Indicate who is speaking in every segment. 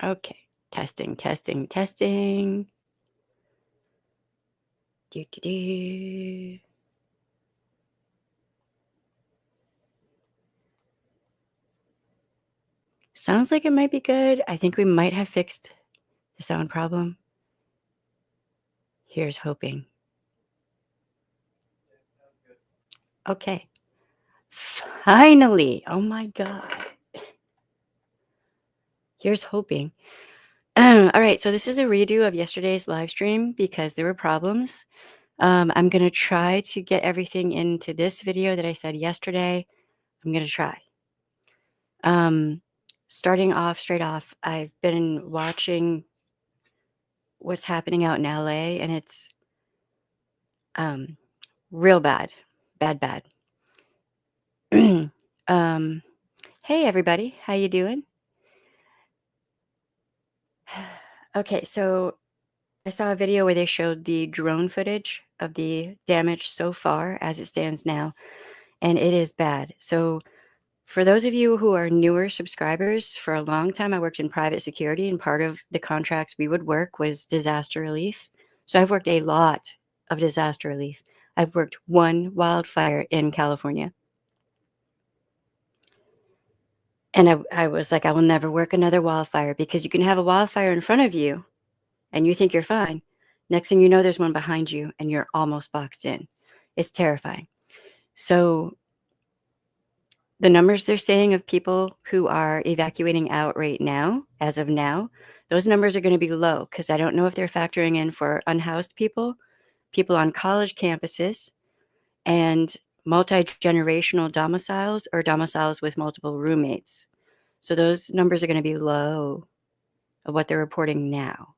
Speaker 1: Okay. Testing, testing, testing. Do, do, do. Sounds like it might be good. I think we might have fixed the sound problem. Here's hoping. Okay. Finally. Oh my God. Here's hoping. All right. So this is a redo of yesterday's live stream because there were problems. I'm going to try to get everything into this video that I said yesterday. I'm going to try. Starting off straight off, I've been watching what's happening out in LA, and it's real bad. Bad. Hey everybody, how you doing? Okay, so I saw a video where they showed the drone footage of the damage so far as it stands now, and it is bad. So for those of you who are newer subscribers, for a long time I worked in private security, and part of the contracts we would work was disaster relief. So I've worked a lot of disaster relief. I've worked one wildfire in California. And I was like, I will never work another wildfire, because you can have a wildfire in front of you and you think you're fine. Next thing you know, there's one behind you and you're almost boxed in. It's terrifying. So the numbers they're saying of people who are evacuating out right now, as of now, those numbers are going to be low, because I don't know if they're factoring in for unhoused people, people on college campuses, and multi-generational domiciles or domiciles with multiple roommates. So those numbers are going to be low of what they're reporting now.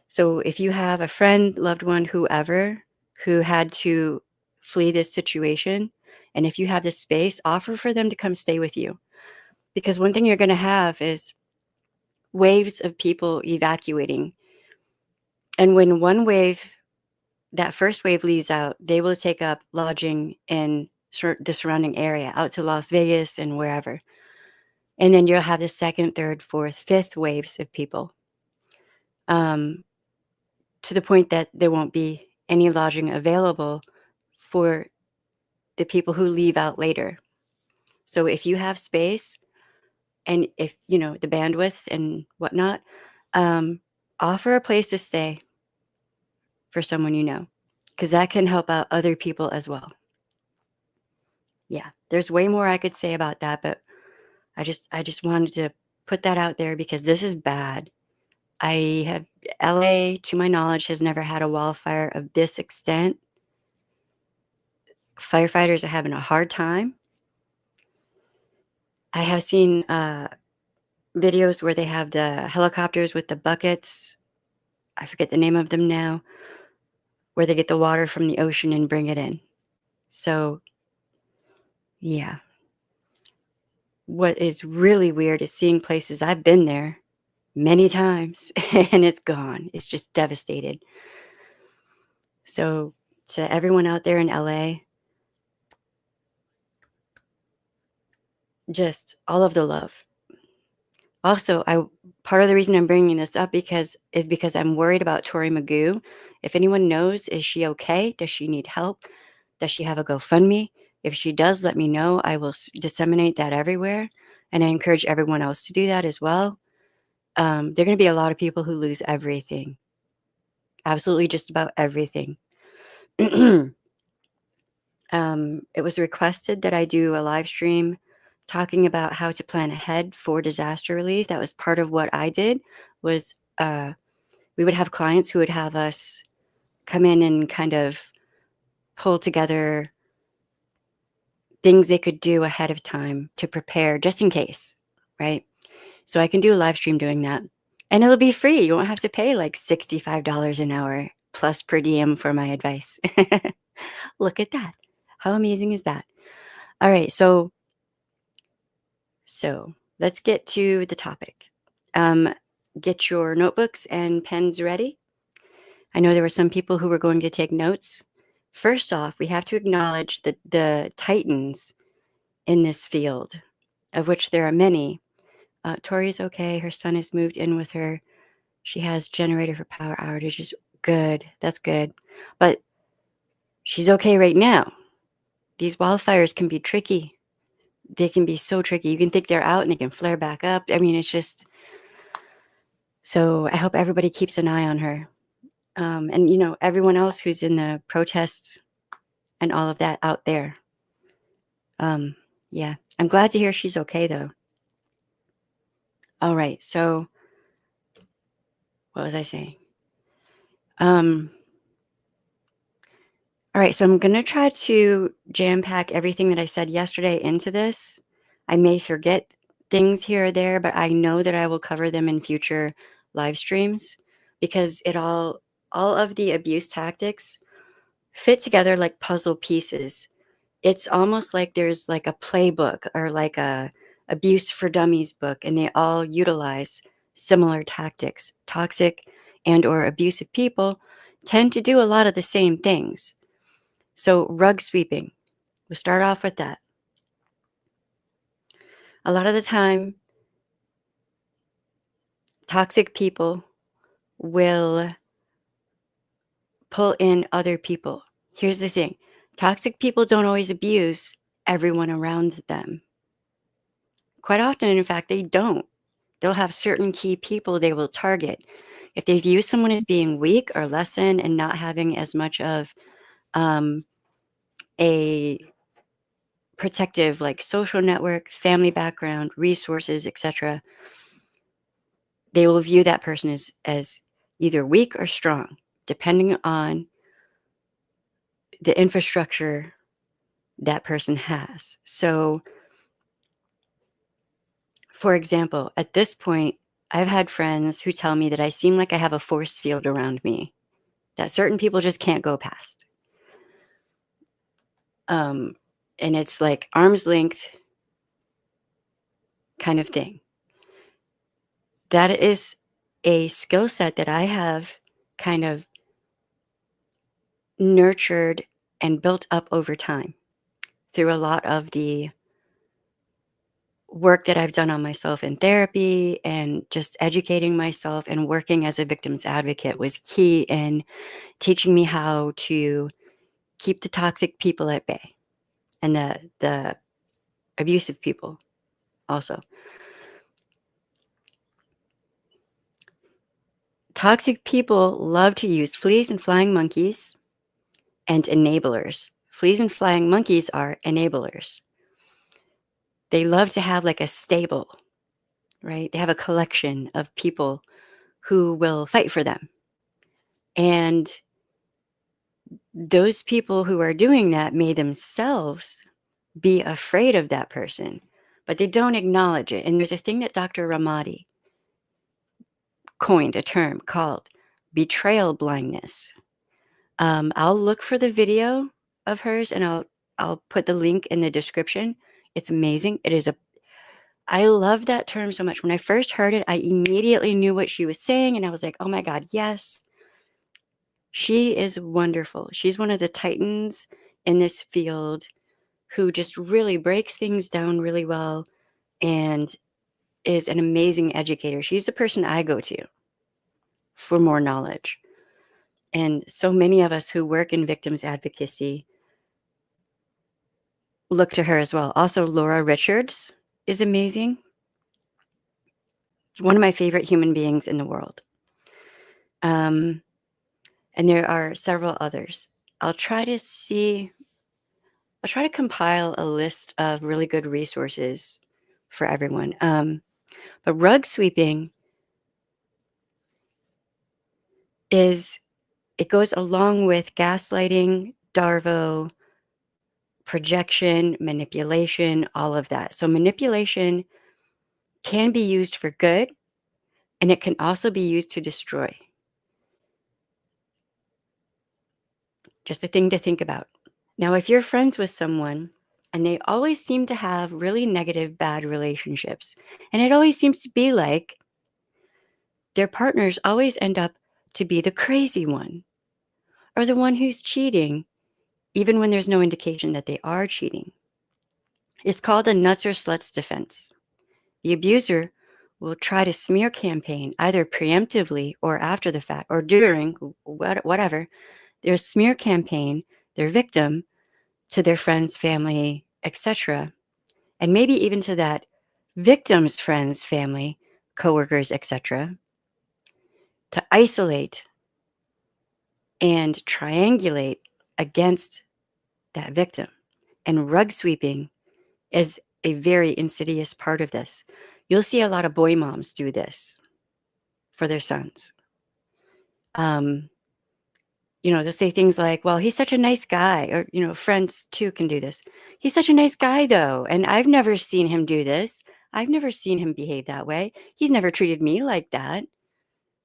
Speaker 1: So if you have a friend, loved one, whoever, who had to flee this situation, and if you have this space, offer for them to come stay with you. Because one thing you're going to have is waves of people evacuating. And when one wave, that first wave leaves out, they will take up lodging in the surrounding area, out to Las Vegas and wherever. And then you'll have the second, third, fourth, fifth waves of people. To the point that there won't be any lodging available for the people who leave out later. So if you have space, and if you know the bandwidth and whatnot, offer a place to stay for someone you know, because that can help out other people as well. Yeah, there's way more I could say about that, but I just wanted to put that out there because this is bad. LA, to my knowledge, has never had a wildfire of this extent. Firefighters are having a hard time. I have seen videos where they have the helicopters with the buckets. I forget the name of them now, where they get the water from the ocean and bring it in. So, yeah. What is really weird is seeing places I've been there many times and it's gone. It's just devastated. So, to everyone out there in LA, just all of the love. Also, part of the reason I'm bringing this up because I'm worried about Tori Magoo. If anyone knows, is she okay? Does she need help? Does she have a GoFundMe? If she does, let me know. I will disseminate that everywhere, and I encourage everyone else to do that as well. There are going to be a lot of people who lose everything, absolutely just about everything. It was requested that I do a live stream talking about how to plan ahead for disaster relief. That was part of what I did. Was we would have clients who would have us come in and kind of pull together things they could do ahead of time to prepare just in case, right? So I can do a live stream doing that, and it'll be free. You won't have to pay like $65 an hour plus per diem for my advice. Look at that. How amazing is that? All right. So let's get to the topic. Get your notebooks and pens ready. I know there were some people who were going to take notes. First off, we have to acknowledge that the titans in this field, of which there are many, Tori's okay. Her son has moved in with her. She has generator for power outages. Good. That's good. But she's okay right now. These wildfires can be tricky. They can be so tricky. You can think they're out and they can flare back up. I mean, it's just, so I hope everybody keeps an eye on her. And, everyone else who's in the protests and all of that out there. Yeah, I'm glad to hear she's okay, though. All right, so what was I saying? All right, so I'm going to try to jam pack everything that I said yesterday into this. I may forget things here or there, but I know that I will cover them in future live streams because all of the abuse tactics fit together like puzzle pieces. It's almost like there's like a playbook or like a abuse for dummies book, and they all utilize similar tactics. Toxic and or abusive people tend to do a lot of the same things. So rug sweeping, we'll start off with that. A lot of the time, toxic people will pull in other people. Here's the thing. Toxic people don't always abuse everyone around them. Quite often, in fact, they don't. They'll have certain key people they will target. If they view someone as being weak or less than and not having as much of a protective like social network, family background, resources, etc., they will view that person as either weak or strong, depending on the infrastructure that person has. So, for example, at this point, I've had friends who tell me that I seem like I have a force field around me that certain people just can't go past. And it's like arm's length kind of thing. That is a skill set that I have kind of nurtured and built up over time through a lot of the work that I've done on myself in therapy, and just educating myself and working as a victim's advocate was key in teaching me how to keep the toxic people at bay and the abusive people also. Toxic people love to use fleas and flying monkeys and enablers. Fleas and flying monkeys are enablers. They love to have like a stable, right? They have a collection of people who will fight for them. And those people who are doing that may themselves be afraid of that person, but they don't acknowledge it. And there's a thing that Dr. Ramani coined, a term called betrayal blindness. I'll look for the video of hers and I'll put the link in the description. It's amazing. I love that term so much. When I first heard it, I immediately knew what she was saying, and I was like, oh my God, yes. She is wonderful. She's one of the titans in this field who just really breaks things down really well and is an amazing educator. She's the person I go to for more knowledge. And so many of us who work in victims advocacy look to her as well. Also, Laura Richards is amazing. She's one of my favorite human beings in the world. And there are several others. I'll try to compile a list of really good resources for everyone. But rug sweeping it goes along with gaslighting, Darvo, projection, manipulation, all of that. So manipulation can be used for good, and it can also be used to destroy. Just a thing to think about. Now, if you're friends with someone and they always seem to have really negative, bad relationships, and it always seems to be like their partners always end up to be the crazy one or the one who's cheating, even when there's no indication that they are cheating. It's called the nuts or sluts defense. The abuser will try to smear campaign either preemptively or after the fact or during, whatever, their smear campaign, their victim, to their friends, family, etc., and maybe even to that victim's friends, family, coworkers, etc., to isolate and triangulate against that victim. And rug sweeping is a very insidious part of this. You'll see a lot of boy moms do this for their sons. They'll say things like, well, he's such a nice guy, or, friends too can do this. He's such a nice guy, though, and I've never seen him do this. I've never seen him behave that way. He's never treated me like that.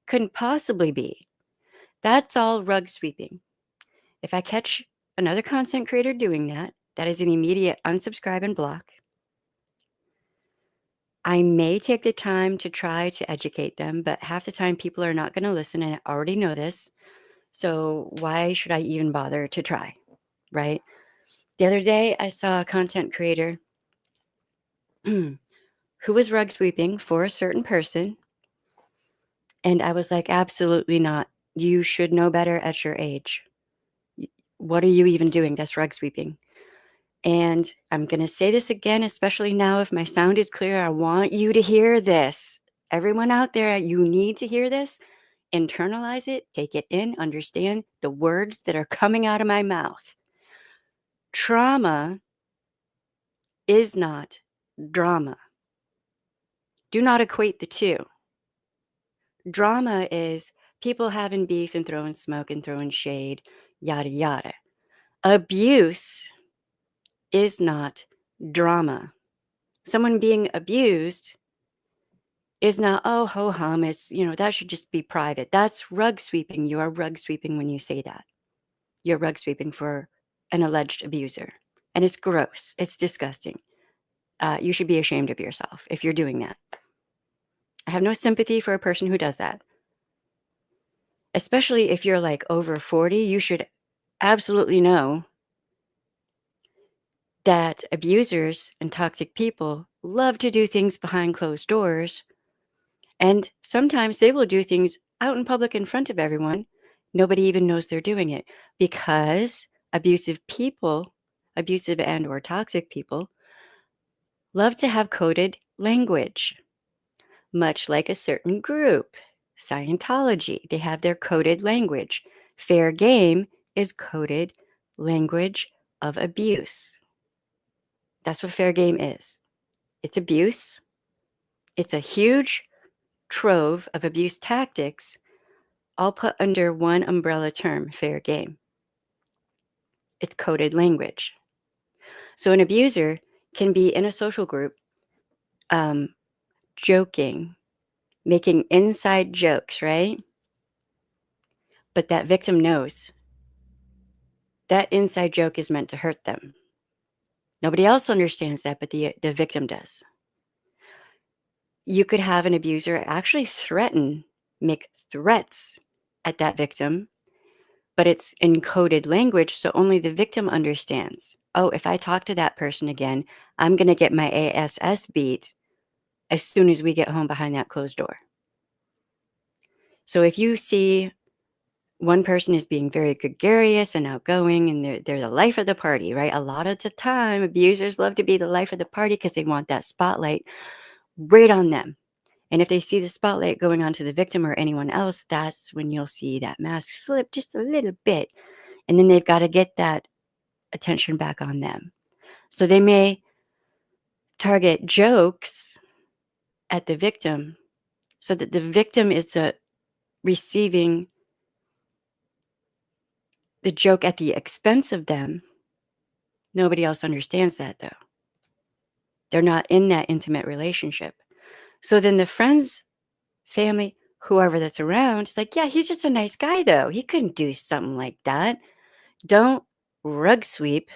Speaker 1: Couldn't possibly be. That's all rug sweeping. If I catch another content creator doing that, that is an immediate unsubscribe and block. I may take the time to try to educate them, but half the time people are not going to listen, and I already know this. So why should I even bother to try, right? The other day, I saw a content creator who was rug sweeping for a certain person, and I was like, absolutely not. You should know better at your age. What are you even doing? That's rug sweeping. And I'm going to say this again, especially now if my sound is clear. I want you to hear this. Everyone out there, you need to hear this. Internalize it, take it in, understand the words that are coming out of my mouth. Trauma is not drama. Do not equate the two. Drama is people having beef and throwing smoke and throwing shade, yada, yada. Abuse is not drama. Someone being abused is not, oh, ho hum, it's, that should just be private. That's rug sweeping. You are rug sweeping when you say that. You're rug sweeping for an alleged abuser. And it's gross. It's disgusting. You should be ashamed of yourself if you're doing that. I have no sympathy for a person who does that. Especially if you're like over 40, you should absolutely know that abusers and toxic people love to do things behind closed doors. And sometimes they will do things out in public in front of everyone. Nobody even knows they're doing it because abusive people, abusive and or toxic people, love to have coded language, much like a certain group, Scientology. They have their coded language. Fair game is coded language of abuse. That's what fair game is. It's abuse. It's a huge trove of abuse tactics, all put under one umbrella term, fair game. It's coded language. So an abuser can be in a social group, joking, making inside jokes, right? But that victim knows that inside joke is meant to hurt them. Nobody else understands that, but the victim does. You could have an abuser actually make threats at that victim, but it's encoded language, so only the victim understands. Oh, if I talk to that person again, I'm going to get my ASS beat as soon as we get home behind that closed door. So if you see one person is being very gregarious and outgoing and they're the life of the party, right? A lot of the time, abusers love to be the life of the party because they want that spotlight right on them. And if they see the spotlight going on to the victim or anyone else, that's when you'll see that mask slip just a little bit. And then they've got to get that attention back on them. So they may target jokes at the victim so that the victim is the receiving the joke at the expense of them. Nobody else understands that, though. They're not in that intimate relationship. So then the friends, family, whoever that's around, is like, yeah, he's just a nice guy, though. He couldn't do something like that. Don't rug sweep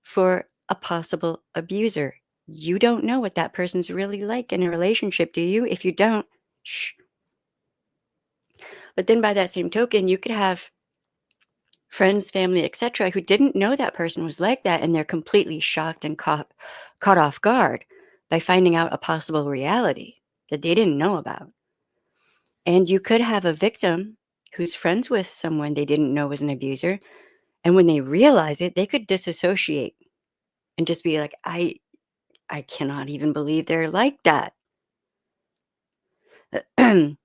Speaker 1: for a possible abuser. You don't know what that person's really like in a relationship, do you? If you don't, shh. But then by that same token, you could have friends, family, etc., who didn't know that person was like that, and they're completely shocked and caught off guard by finding out a possible reality. that they didn't know about. And you could have a victim who's friends with someone they didn't know was an abuser. And when they realize it, they could disassociate and just be like, I cannot even believe they're like that. An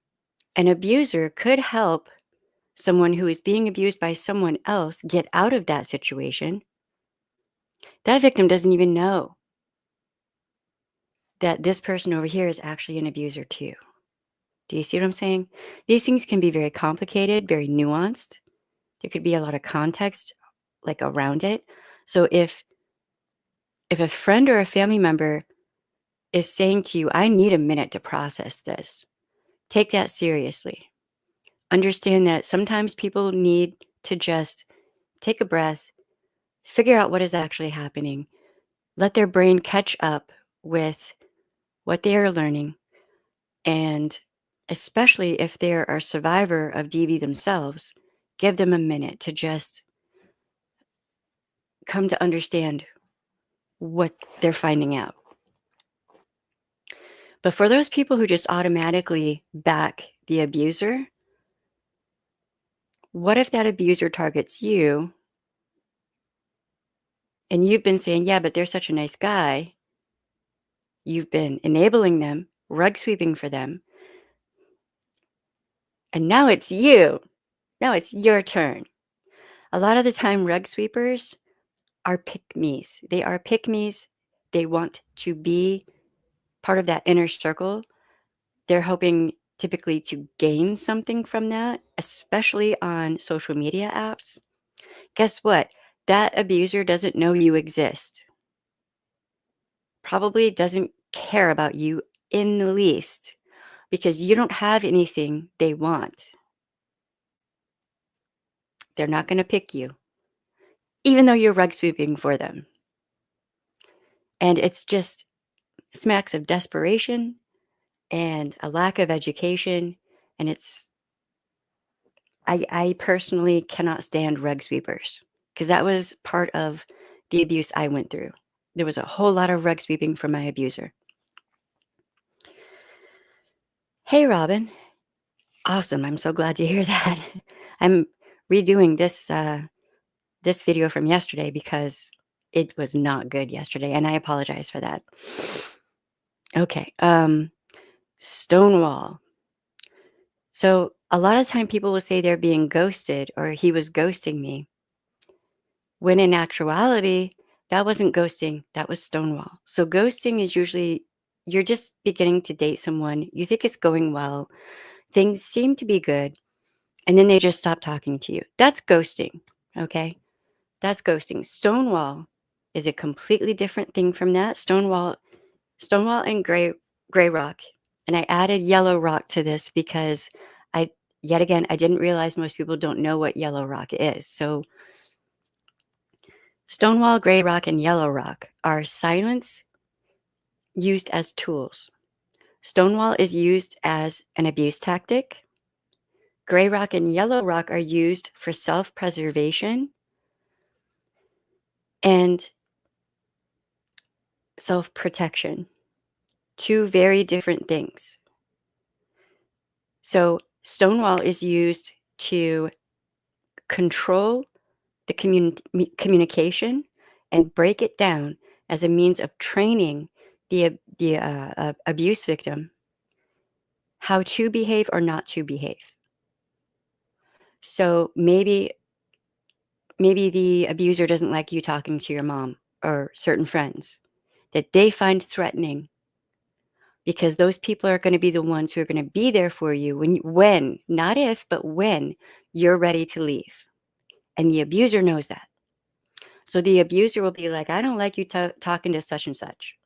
Speaker 1: abuser could help someone who is being abused by someone else get out of that situation. That victim doesn't even know that this person over here is actually an abuser too. Do you see what I'm saying? These things can be very complicated, very nuanced. There could be a lot of context like around it. So if a friend or a family member is saying to you, I need a minute to process this, take that seriously. Understand that sometimes people need to just take a breath, figure out what is actually happening, let their brain catch up with what they are learning. And especially if they're a survivor of DV themselves, give them a minute to just come to understand what they're finding out. But for those people who just automatically back the abuser, what if that abuser targets you and you've been saying, yeah, but they're such a nice guy. You've been enabling them, rug sweeping for them. And now it's you. Now it's your turn. A lot of the time, rug sweepers are pick-me's. They are pick-me's. They want to be part of that inner circle. They're hoping typically to gain something from that, especially on social media apps. Guess what? That abuser doesn't know you exist. Probably doesn't care about you in the least because you don't have anything they want. They're not going to pick you, even though you're rug sweeping for them. And it's just smacks of desperation and a lack of education. And I personally cannot stand rug sweepers because that was part of the abuse I went through. There was a whole lot of rug sweeping from my abuser. Hey, Robin. Awesome. I'm so glad to hear that. I'm redoing this video from yesterday because it was not good yesterday, and I apologize for that. Okay. Stonewall. So a lot of time people will say they're being ghosted or he was ghosting me, when in actuality, that wasn't ghosting, that was Stonewall. So ghosting is usually you're just beginning to date someone, you think it's going well, things seem to be good, and then they just stop talking to you. That's ghosting, okay? That's ghosting. Stonewall is a completely different thing from that. Stonewall and gray rock. And I added yellow rock to this because yet again, I didn't realize most people don't know what yellow rock is. So Stonewall, gray rock, and yellow rock are silence used as tools. Stonewall is used as an abuse tactic. Gray rock and yellow rock are used for self-preservation and self-protection. Two very different things. So Stonewall is used to control the communication and break it down as a means of training the abuse victim how to behave or not to behave. So maybe the abuser doesn't like you talking to your mom or certain friends that they find threatening because those people are going to be the ones who are going to be there for you when, not if, but when you're ready to leave. And the abuser knows that. So the abuser will be like, I don't like you talking to such and such.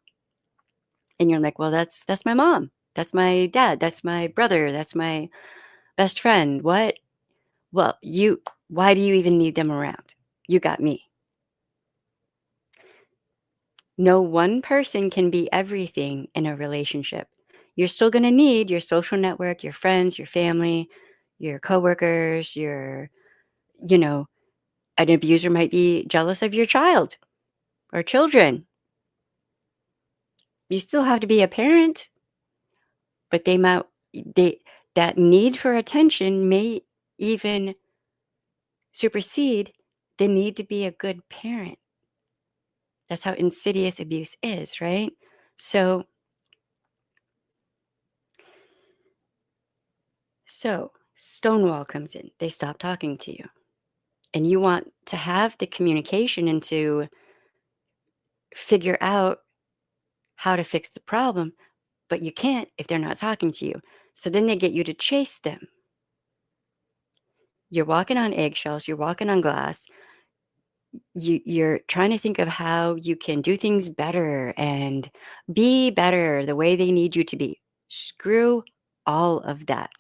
Speaker 1: And you're like, well, that's my mom. That's my dad. That's my brother. That's my best friend. What? Well, why do you even need them around? You got me. No one person can be everything in a relationship. You're still going to need your social network, your friends, your family, your coworkers, an abuser might be jealous of your child or children. You still have to be a parent. but they that need for attention may even supersede the need to be a good parent. That's how insidious abuse is, right? So Stonewall comes in. They stop talking to you. And you want to have the communication and to figure out how to fix the problem, but you can't if they're not talking to you. So then they get you to chase them. You're walking on eggshells, you're walking on glass. You're trying to think of how you can do things better and be better the way they need you to be. Screw all of that.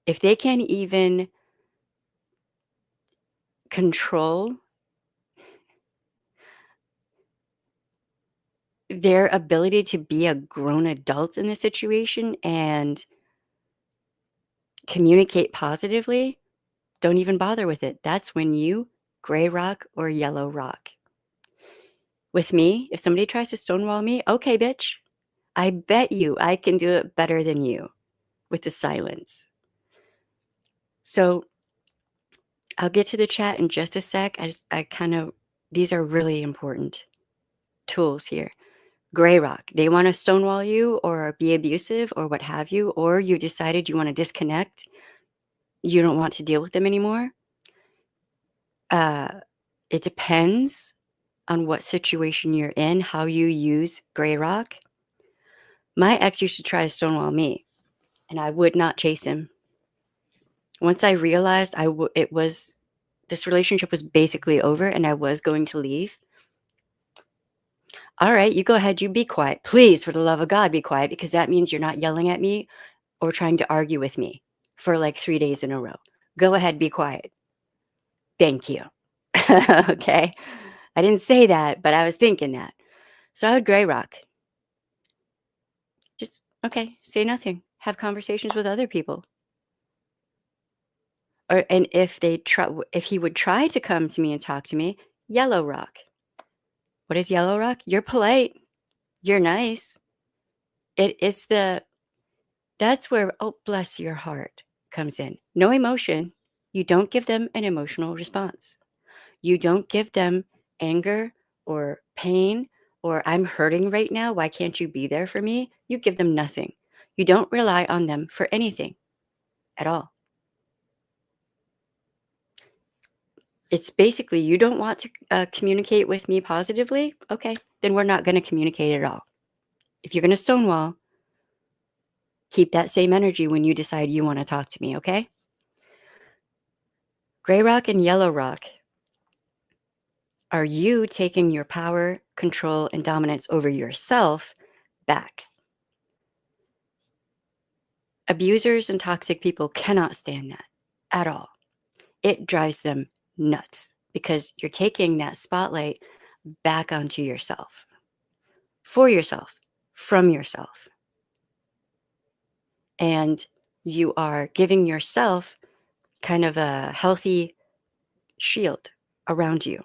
Speaker 1: If they can even control their ability to be a grown adult in this situation and communicate positively, don't even bother with it. That's when you gray rock or yellow rock. With me, if somebody tries to stonewall me, okay, bitch, I bet you I can do it better than you with the silence. So I'll get to the chat in just a sec. These are really important tools here. Gray rock, they want to stonewall you or be abusive or what have you, or you decided you want to disconnect. You don't want to deal with them anymore. It depends on what situation you're in, how you use gray rock. My ex used to try to stonewall me, and I would not chase him. Once I realized this relationship was basically over and I was going to leave. All right, you go ahead, you be quiet. Please, for the love of God, be quiet, because that means you're not yelling at me or trying to argue with me for like 3 days in a row. Go ahead, be quiet. Thank you. Okay. I didn't say that, but I was thinking that. So I would gray rock. Just, okay, say nothing. Have conversations with other people. And if he would try to come to me and talk to me, yellow rock. What is yellow rock? You're polite. You're nice. That's where, oh, bless your heart comes in. No emotion. You don't give them an emotional response. You don't give them anger or pain or I'm hurting right now. Why can't you be there for me? You give them nothing. You don't rely on them for anything at all. It's basically, you don't want to communicate with me positively? Okay, then we're not going to communicate at all. If you're going to stonewall, keep that same energy when you decide you want to talk to me, okay? Gray rock and yellow rock are you taking your power, control, and dominance over yourself back. Abusers and toxic people cannot stand that at all. It drives them nuts because you're taking that spotlight back onto yourself, for yourself, from yourself. And you are giving yourself kind of a healthy shield around you.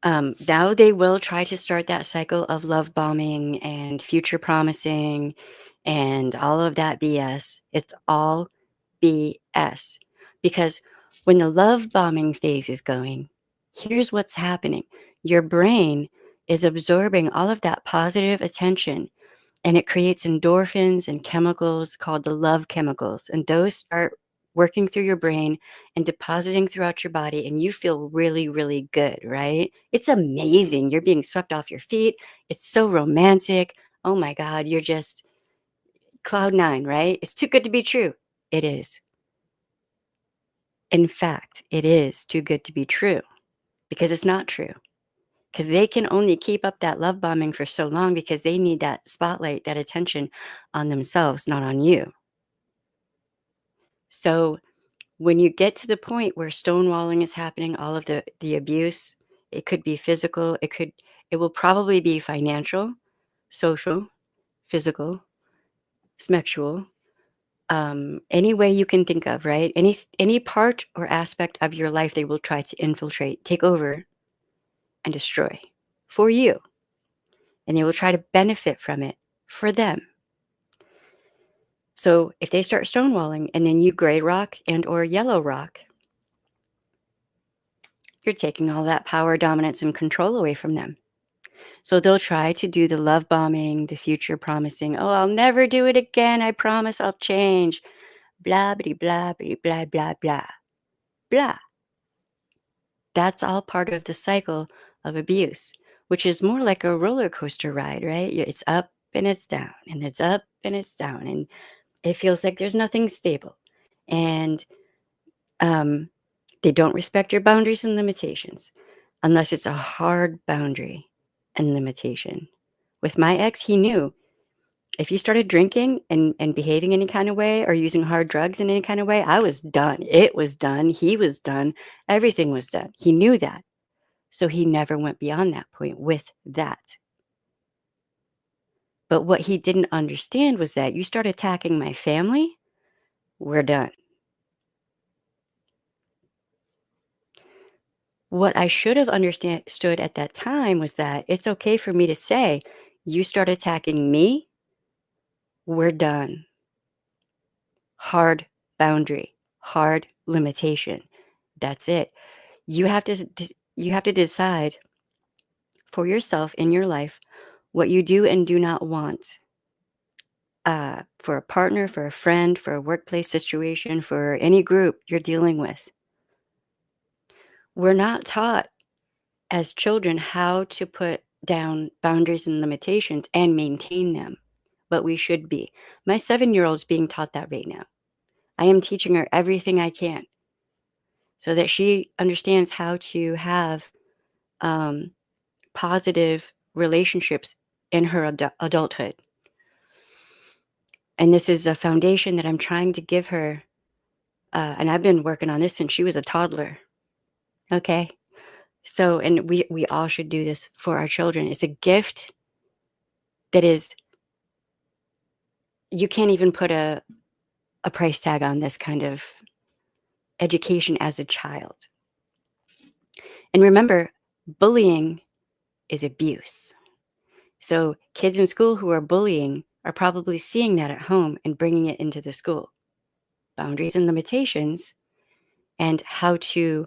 Speaker 1: Now they will try to start that cycle of love bombing and future promising and all of that BS. It's all BS. Because when the love bombing phase is going, here's what's happening. Your brain is absorbing all of that positive attention and it creates endorphins and chemicals called the love chemicals. And those start working through your brain and depositing throughout your body. And you feel really, really good, right? It's amazing. You're being swept off your feet. It's so romantic. Oh my God, you're just cloud nine, right? It's too good to be true. It is. In fact, it is too good to be true because it's not true. Because they can only keep up that love bombing for so long because they need that spotlight, that attention on themselves, not on you. So when you get to the point where stonewalling is happening, all of the abuse, it could be physical, it will probably be financial, social, physical, sexual, any way you can think of, right? Any part or aspect of your life they will try to infiltrate, take over, and destroy for you. And they will try to benefit from it for them. So if they start stonewalling and then you gray rock and or yellow rock, you're taking all that power, dominance, and control away from them. So they'll try to do the love bombing, the future promising, oh, I'll never do it again. I promise I'll change. Blah, blah, blah, blah, blah, blah, blah, blah. That's all part of the cycle of abuse, which is more like a roller coaster ride, right? It's up and it's down, and it's up and it's down, and it feels like there's nothing stable. And they don't respect your boundaries and limitations unless it's a hard boundary and limitation. With my ex, he knew if he started drinking and behaving any kind of way or using hard drugs in any kind of way, I was done. It was done. He was done. Everything was done. He knew that. So he never went beyond that point with that. But what he didn't understand was that you start attacking my family, we're done. What I should have understood at that time was that it's okay for me to say, you start attacking me, we're done. Hard boundary, hard limitation. That's it. You have to decide for yourself in your life what you do and do not want. For a partner, for a friend, for a workplace situation, for any group you're dealing with. We're not taught as children how to put down boundaries and limitations and maintain them, but we should be. My 7-year-old's being taught that right now. I am teaching her everything I can so that she understands how to have positive relationships in her adulthood. And this is a foundation that I'm trying to give her. And I've been working on this since she was a toddler. Okay. So, and we all should do this for our children. It's a gift that is, you can't even put a price tag on this kind of education as a child. And remember, bullying is abuse. So kids in school who are bullying are probably seeing that at home and bringing it into the school. Boundaries and limitations and how to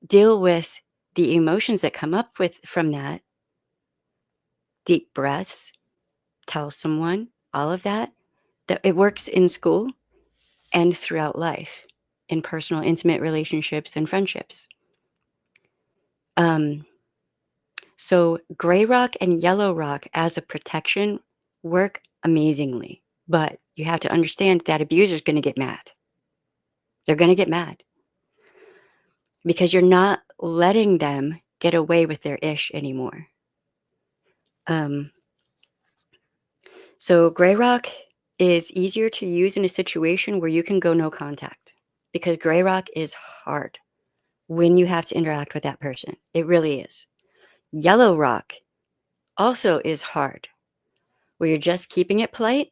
Speaker 1: deal with the emotions that come up with from that. Deep breaths, tell someone, all of that it works in school and throughout life in personal, intimate relationships and friendships. So gray rock and yellow rock as a protection work amazingly, but you have to understand that abuser's going to get mad. They're going to get mad because you're not letting them get away with their ish anymore. So gray rock is easier to use in a situation where you can go no contact because gray rock is hard when you have to interact with that person. It really is. Yellow rock also is hard where you're just keeping it polite.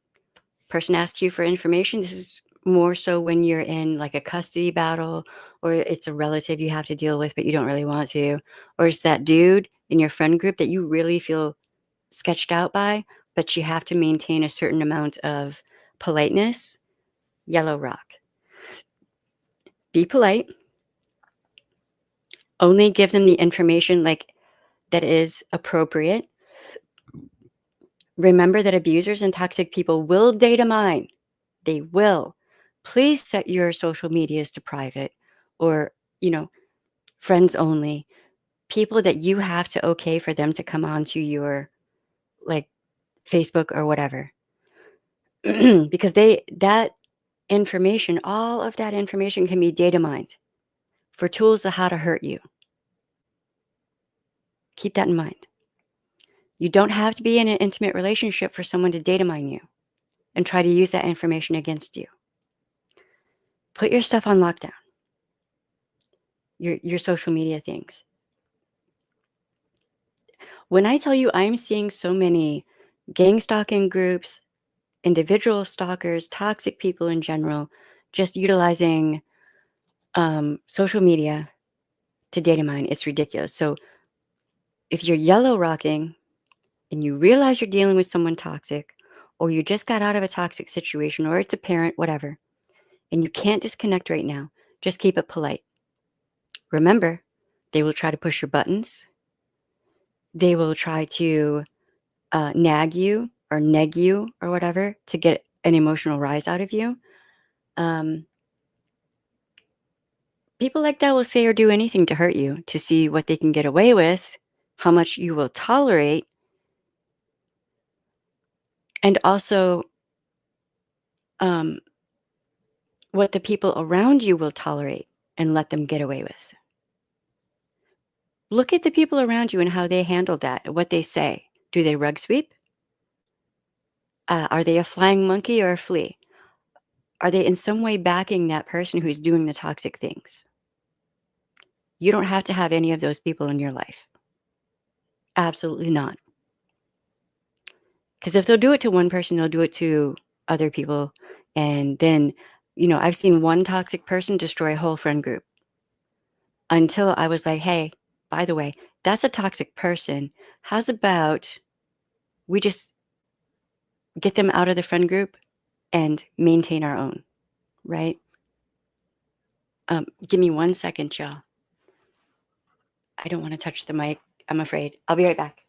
Speaker 1: Person asks you for information. This is more so when you're in like a custody battle or it's a relative you have to deal with, but you don't really want to, or it's that dude in your friend group that you really feel sketched out by, but you have to maintain a certain amount of politeness. Yellow rock. Be polite. Only give them the information like that is appropriate. Remember that abusers and toxic people will data mine. They will. Please set your social medias to private or, friends only. People that you have to okay for them to come onto your like Facebook or whatever. Because that information, all of that information can be data mined for tools of how to hurt you. Keep that in mind. You don't have to be in an intimate relationship for someone to data mine you and try to use that information against you. Put your stuff on lockdown. Your social media things. When I tell you I'm seeing so many gang stalking groups, individual stalkers, toxic people in general, just utilizing social media to data mine, it's ridiculous. So if you're yellow rocking, and you realize you're dealing with someone toxic, or you just got out of a toxic situation, or it's a parent, whatever, and you can't disconnect right now, just keep it polite. Remember, they will try to push your buttons. They will try to nag you or neg you or whatever to get an emotional rise out of you. People like that will say or do anything to hurt you, to see what they can get away with, how much you will tolerate, and also what the people around you will tolerate and let them get away with. Look at the people around you and how they handle that, what they say. Do they rug sweep? Are they a flying monkey or a flea? Are they in some way backing that person who's doing the toxic things? You don't have to have any of those people in your life. Absolutely not. Because if they'll do it to one person, they'll do it to other people. And then, I've seen one toxic person destroy a whole friend group until I was like, hey, by the way, that's a toxic person. How's about we just get them out of the friend group and maintain our own, right? Give me 1 second, y'all. I don't want to touch the mic, I'm afraid. I'll be right back.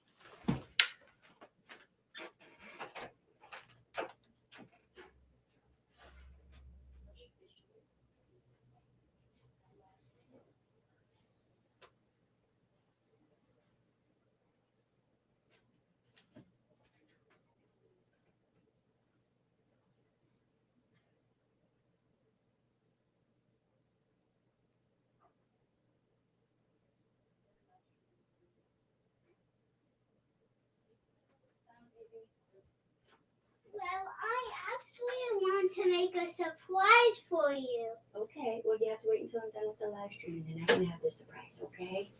Speaker 2: Well, I actually want to make a surprise for you.
Speaker 1: Okay, well, you have to wait until I'm done with the live stream, and then I can have the surprise, okay?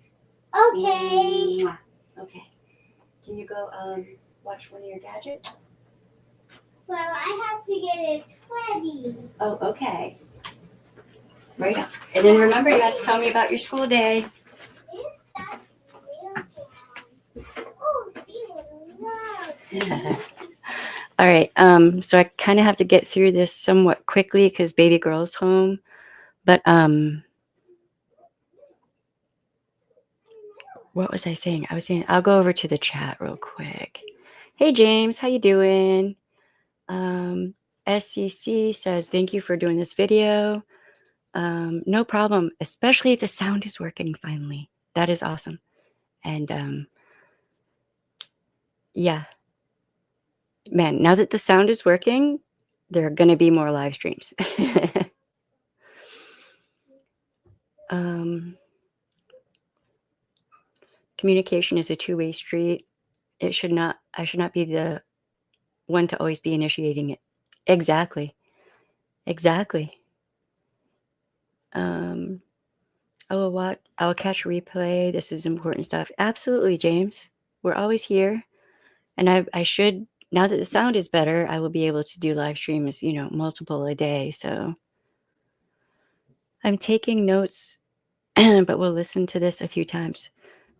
Speaker 2: Okay.
Speaker 1: Mwah. Okay. Can you go watch one of your gadgets?
Speaker 2: Well, I have to get it ready.
Speaker 1: Oh, okay. Right on. And then remember, you have to tell me about your school day.
Speaker 2: Is that real jam? Oh, see what I love.
Speaker 1: All right. So I kind of have to get through this somewhat quickly because baby girl's home. But what was I saying? I was saying I'll go over to the chat real quick. Hey James, how you doing? SCC says thank you for doing this video. No problem, especially if the sound is working finally. That is awesome. And yeah, man, now that the sound is working, there are going to be more live streams. Communication is a two-way street. I should not be the one to always be initiating it. Exactly. I'll catch replay. This is important stuff. Absolutely, James. We're always here. And I should, now that the sound is better, I will be able to do live streams, multiple a day. So I'm taking notes, but we'll listen to this a few times.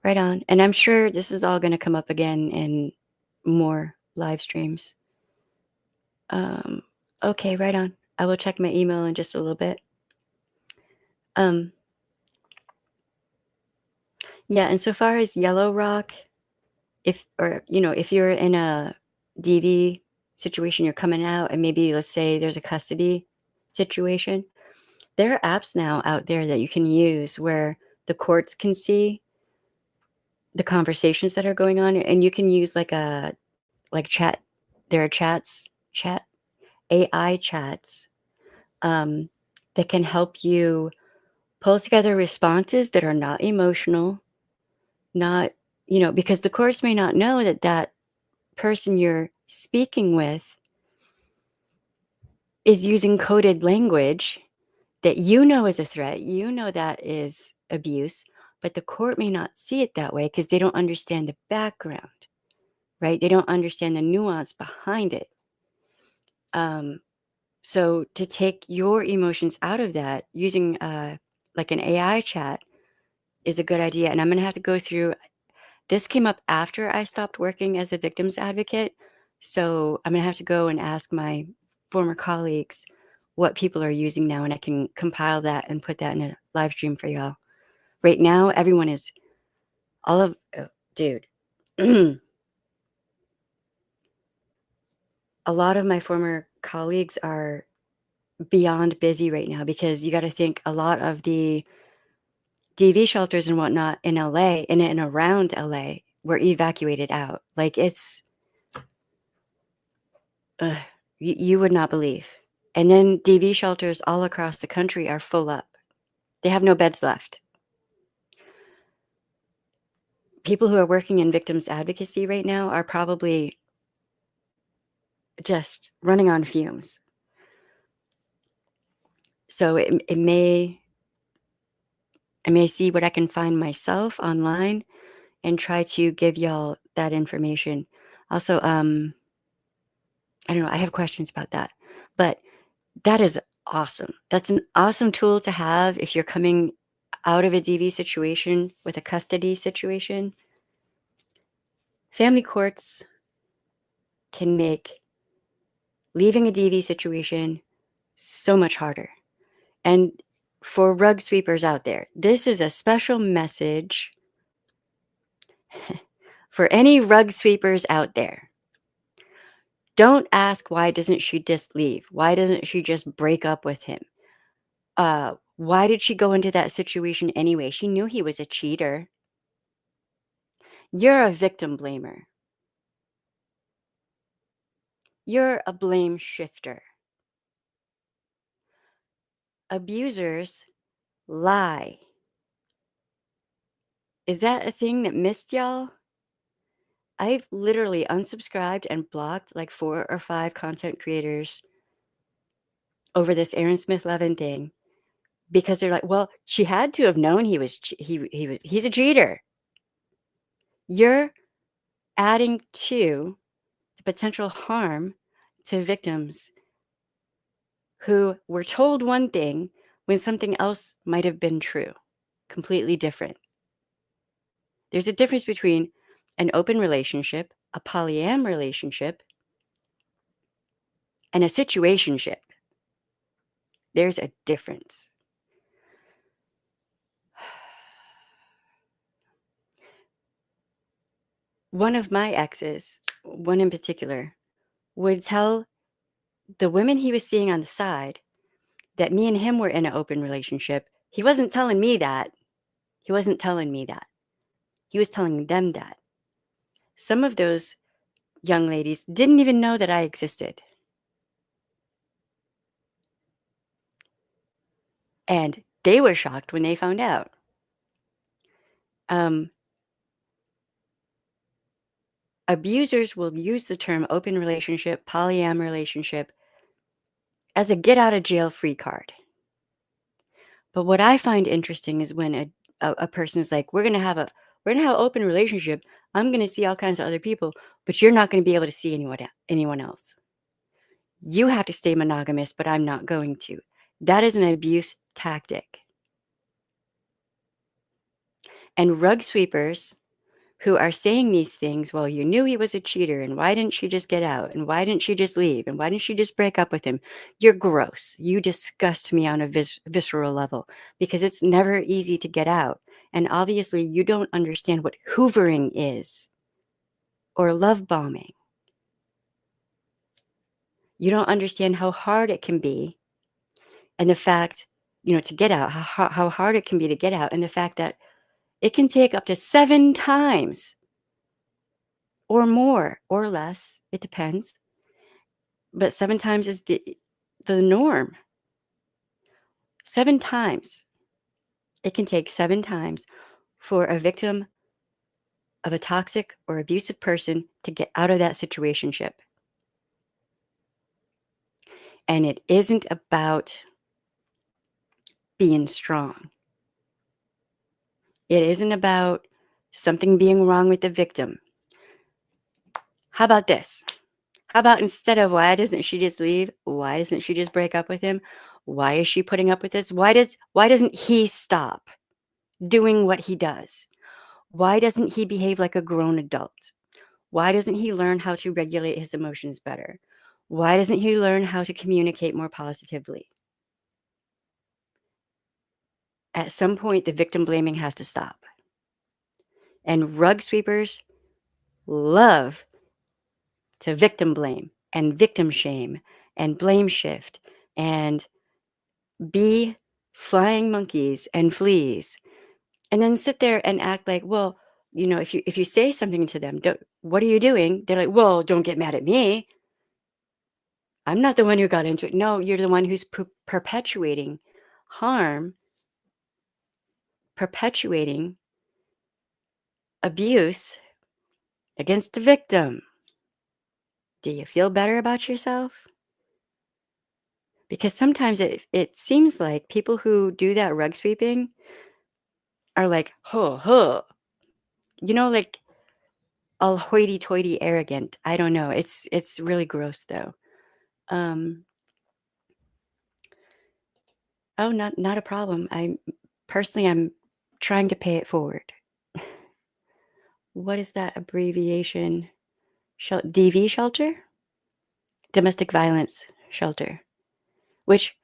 Speaker 1: Right on. And I'm sure this is all going to come up again in more live streams. Okay, right on. I will check my email in just a little bit. Yeah, and so far as Yellow Rock, if you're in a DV situation, you're coming out, and maybe let's say there's a custody situation, there are apps now out there that you can use where the courts can see the conversations that are going on, and you can use like chat. There are AI chats that can help you pull together responses that are not emotional, not, because the courts may not know that person you're speaking with is using coded language that is a threat, that is abuse, but the court may not see it that way because they don't understand the background, right? They don't understand the nuance behind it. So to take your emotions out of that, using like an AI chat is a good idea. And I'm going to have to go through, This came up after I stopped working as a victims advocate. So I'm going to have to go and ask my former colleagues what people are using now, and I can compile that and put that in a live stream for y'all. Right now, everyone is dude. A lot of my former colleagues are beyond busy right now because you got to think a lot of the DV shelters and whatnot in LA and around LA were evacuated out. Like it's, you would not believe. And then DV shelters all across the country are full up. They have no beds left. People who are working in victims advocacy right now are probably just running on fumes. So I may see what I can find myself online and try to give y'all that information. Also, I don't know, I have questions about that. But that is awesome. That's an awesome tool to have if you're coming out of a DV situation with a custody situation. Family courts can make leaving a DV situation so much harder. And for rug sweepers out there, this is a special message for any rug sweepers out there. Don't ask why doesn't she just leave? Why doesn't she just break up with him? Why did she go into that situation anyway? She knew he was a cheater. You're a victim blamer. You're a blame shifter. Abusers lie. Is that a thing that missed y'all? I've literally unsubscribed and blocked like 4 or 5 content creators over this Aaron Smith Levin thing because they're like, well, she had to have known he's a cheater. You're adding to the potential harm to victims who were told one thing when something else might have been true, completely different. There's a difference between an open relationship, a polyam relationship, and a situationship. There's a difference. One of my exes, one in particular, would tell the women he was seeing on the side that me and him were in an open relationship. He wasn't telling me that. He wasn't telling me that. He was telling them that. Some of those young ladies didn't even know that I existed. And they were shocked when they found out. Abusers will use the term open relationship, polyam relationship as a get out of jail free card. But what I find interesting is when a person is like, we're gonna have an open relationship. I'm gonna see all kinds of other people, but you're not gonna be able to see anyone else. You have to stay monogamous, but I'm not going to. That is an abuse tactic. And rug sweepers who are saying these things, well, you knew he was a cheater, and why didn't she just get out? And why didn't she just leave? And why didn't she just break up with him? You're gross. You disgust me on a visceral level because it's never easy to get out. And obviously, you don't understand what hoovering is or love bombing. You don't understand how hard it can be, and the fact, to get out, how hard it can be to get out, and the fact that it can take up to 7 times or more or less. It depends. But 7 times is the norm. 7 times. It can take 7 times for a victim of a toxic or abusive person to get out of that situationship. And it isn't about being strong. It isn't about something being wrong with the victim. How about this? How about instead of why doesn't she just leave? Why doesn't she just break up with him? Why is she putting up with this? Why doesn't he stop doing what he does? Why doesn't he behave like a grown adult? Why doesn't he learn how to regulate his emotions better? Why doesn't he learn how to communicate more positively? At some point, the victim blaming has to stop. And rug sweepers love to victim blame and victim shame and blame shift and be flying monkeys and fleas, and then sit there and act like, well, if you say something to them, what are you doing? They're like, well, don't get mad at me. I'm not the one who got into it. No, you're the one who's perpetuating harm, perpetuating abuse against the victim. Do you feel better about yourself? Because sometimes it seems like people who do that rug sweeping are like, ho, ho, like all hoity-toity arrogant. I don't know. It's really gross though. Um, oh, not a problem. I'm trying to pay it forward. What is that abbreviation? DV shelter? Domestic violence shelter. Which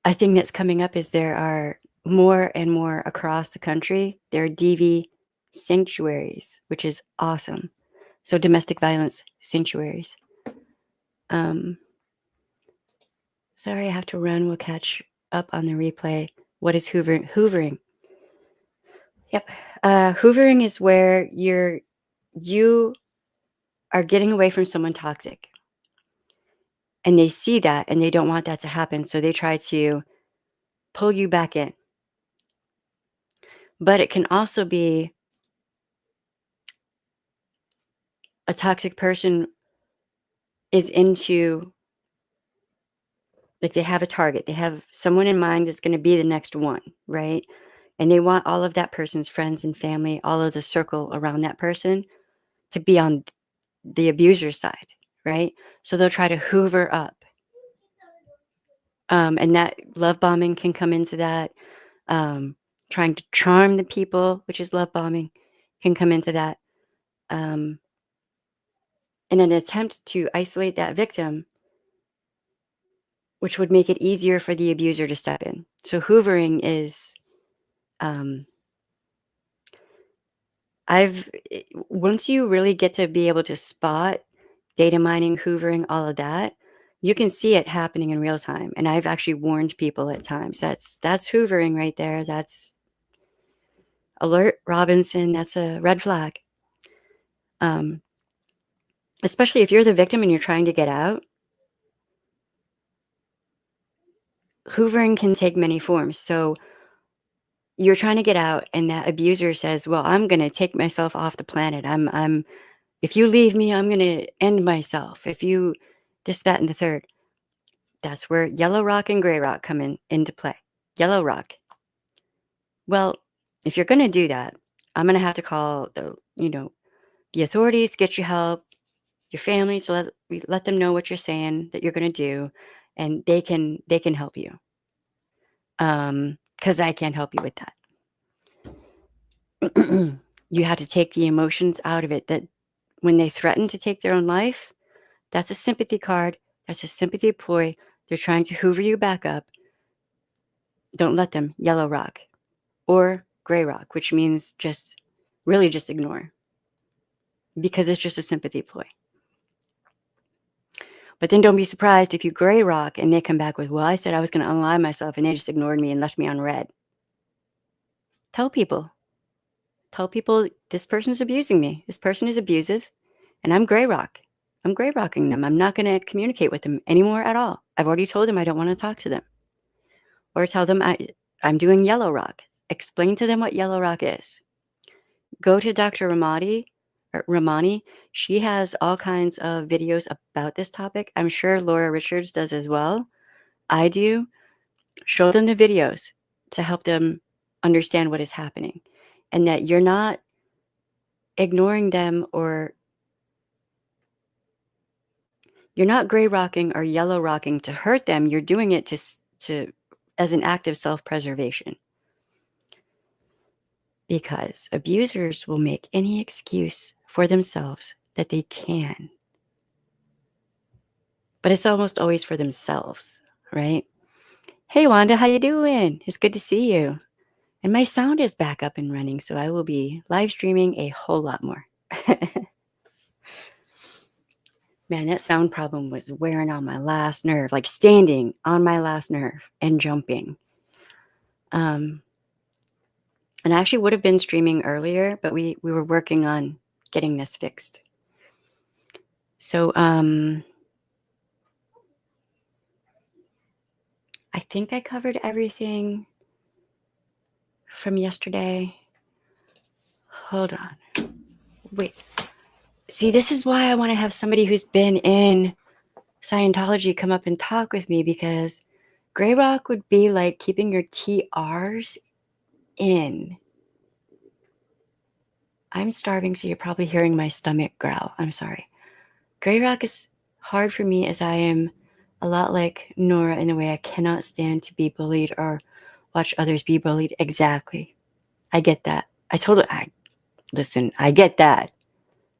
Speaker 1: a thing that's coming up is there are more and more across the country. There are DV sanctuaries, which is awesome. So domestic violence sanctuaries. Sorry, I have to run. We'll catch up on the replay. What is hoovering? Hoovering. Yep. Hoovering is where you are getting away from someone toxic. And they see that and they don't want that to happen. So they try to pull you back in. But it can also be a toxic person is into, like, they have a target. They have someone in mind that's going to be the next one, right? And they want all of that person's friends and family, all of the circle around that person to be on the abuser's side, right? So they'll try to hoover up. And that love bombing can come into that. Trying to charm the people, which is love bombing, can come into that. In an attempt to isolate that victim, which would make it easier for the abuser to step in. So hoovering is, once you really get to be able to spot data mining, hoovering, all of that, you can see it happening in real time. And I've actually warned people at times. That's hoovering right there. That's alert, Robinson. That's a red flag. Especially if you're the victim and you're trying to get out. Hoovering can take many forms. So you're trying to get out and that abuser says, well, I'm going to take myself off the planet. If you leave me, I'm going to end myself. If you this, that, and the third. That's where yellow rock and gray rock come into play. Yellow rock. Well, if you're going to do that, I'm going to have to call the authorities, get you help, your family, so let them know what you're saying that you're going to do, and they can help you. Because I can't help you with that. You have to take the emotions out of it. That when they threaten to take their own life, that's a sympathy card. That's a sympathy ploy. They're trying to hoover you back up. Don't let them. Yellow rock or gray rock, which means just ignore, because it's just a sympathy ploy. But then don't be surprised if you gray rock and they come back with, well, I said I was going to unalive myself and they just ignored me and left me on red. Tell people this person's abusing me. This person is abusive and I'm gray rock. I'm gray rocking them. I'm not going to communicate with them anymore at all. I've already told them I don't want to talk to them. Or tell them I'm doing yellow rock. Explain to them what yellow rock is. Go to Dr.Ramani. She has all kinds of videos about this topic. I'm sure Laura Richards does as well. I do. Show them the videos to help them understand what is happening and that you're not ignoring them, or you're not gray rocking or yellow rocking to hurt them. You're doing it to as an act of self-preservation. because abusers will make any excuse for themselves that they can. But it's almost always for themselves, right? Hey, Wanda, how you doing? It's good to see you. And my sound is back up and running, so I will be live streaming a whole lot more. Man, that sound problem was wearing on my last nerve, like standing on my last nerve and jumping. And I actually would have been streaming earlier, but we were working on getting this fixed. So I think I covered everything from yesterday. Hold on. Wait. See, this is why I want to have somebody who's been in Scientology come up and talk with me, because Grey Rock would be like keeping your TRs in. I'm starving, so you're probably hearing my stomach growl. I'm sorry. Grey Rock is hard for me, as I am a lot like Nora in the way I cannot stand to be bullied or watch others be bullied. Exactly. I get that. Listen, I get that,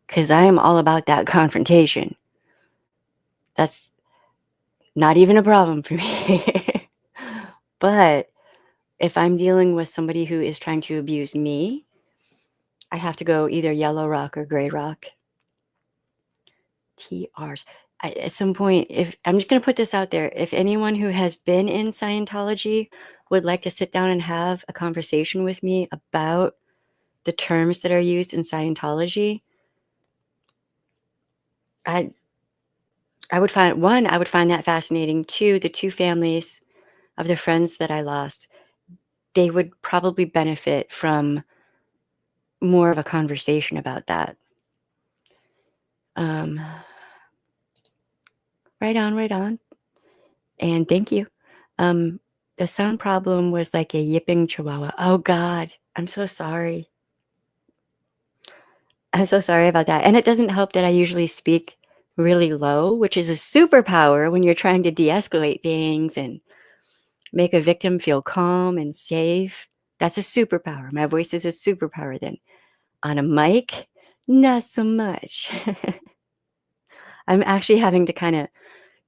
Speaker 1: because I am all about that confrontation. That's not even a problem for me. But if I'm dealing with somebody who is trying to abuse me, I have to go either yellow rock or gray rock. TRs. At some point, if I'm just going to put this out there, if anyone who has been in Scientology would like to sit down and have a conversation with me about the terms that are used in Scientology, I would find that fascinating. Two, the two families of the friends that I lost, they would probably benefit from more of a conversation about that. Right on. And thank you. The sound problem was like a yipping chihuahua. Oh God, I'm so sorry. I'm so sorry about that. And it doesn't help that I usually speak really low, which is a superpower when you're trying to de-escalate things and make a victim feel calm and safe. That's a superpower. My voice is a superpower then. On a mic, not so much. I'm actually having to kind of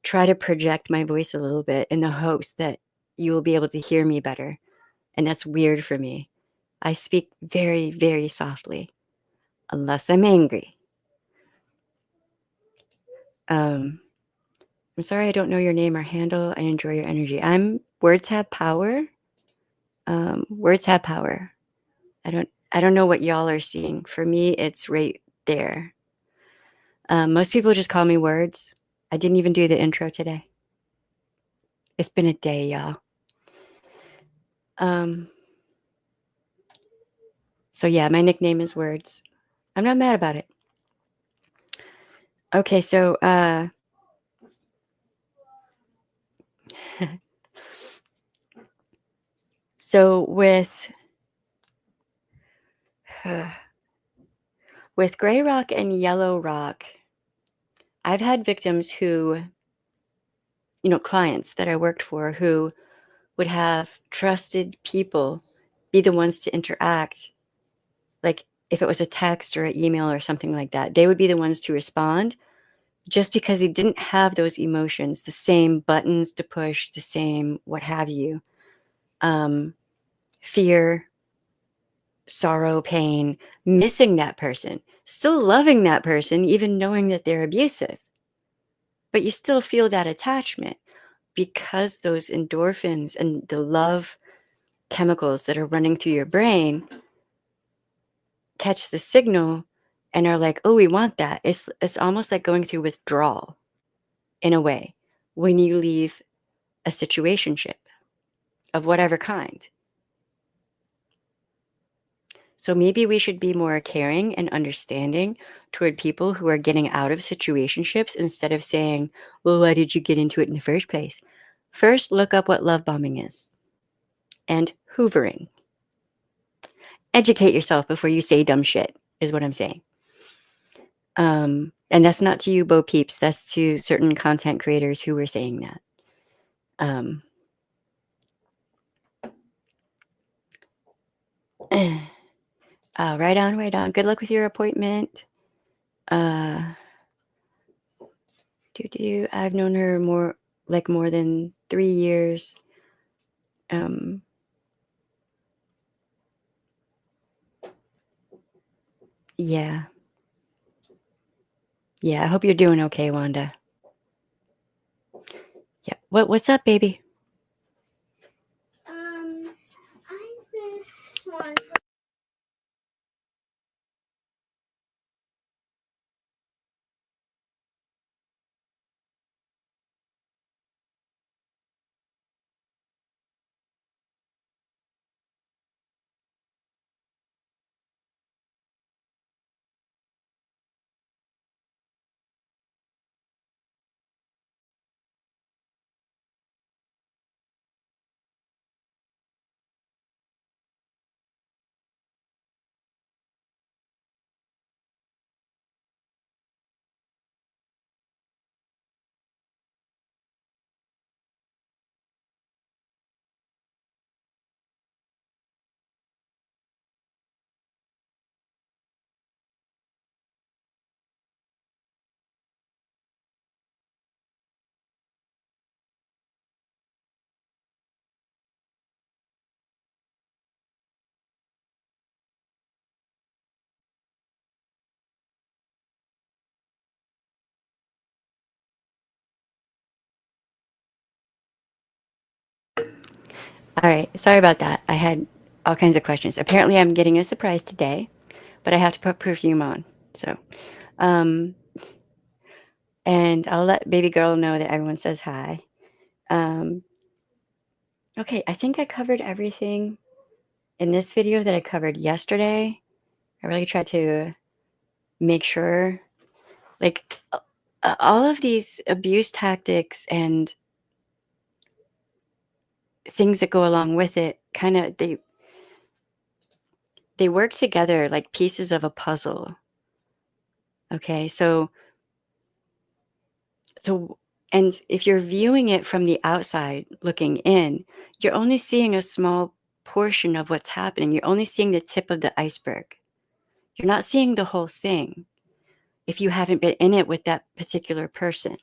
Speaker 1: try to project my voice a little bit in the hopes that you will be able to hear me better. And that's weird for me. I speak very, very softly, unless I'm angry. I'm sorry I don't know your name or handle. I enjoy your energy. Words have power. Words have power. I don't know what y'all are seeing. For me, it's right there. Most people just call me Words. I didn't even do the intro today. It's been a day, y'all. So yeah, my nickname is Words. I'm not mad about it. Okay, so so with Gray Rock and Yellow Rock, I've had victims who, clients that I worked for, who would have trusted people be the ones to interact. Like if it was a text or an email or something like that, they would be the ones to respond, just because they didn't have those emotions, the same buttons to push, the same what have you. Fear, sorrow, pain, missing that person, still loving that person, even knowing that they're abusive. But you still feel that attachment, because those endorphins and the love chemicals that are running through your brain catch the signal and are like, oh, we want that. It's almost like going through withdrawal in a way when you leave a situationship of whatever kind. So maybe we should be more caring and understanding toward people who are getting out of situationships, instead of saying, well, why did you get into it in the first place? First, look up what love bombing is and hoovering. Educate yourself before you say dumb shit, is what I'm saying. And that's not to you, Bo Peeps. That's to certain content creators who were saying that. Right on, right on. Good luck with your appointment. Uh, I've known her more than 3 years. Um, yeah, yeah. I hope you're doing okay, Wanda. Yeah. What's up, baby?
Speaker 2: I just want.
Speaker 1: All right. Sorry about that. I had all kinds of questions. Apparently, I'm getting a surprise today, but I have to put perfume on. So, um, and I'll let baby girl know that everyone says hi. Um, okay. I think I covered everything in this video that I covered yesterday. I really tried to make sure, like, all of these abuse tactics and things that go along with it kind of they work together like pieces of a puzzle. Okay, so and if you're viewing it from the outside looking in, you're only seeing a small portion of what's happening. You're only seeing the tip of the iceberg. You're not seeing the whole thing if you haven't been in it with that particular person.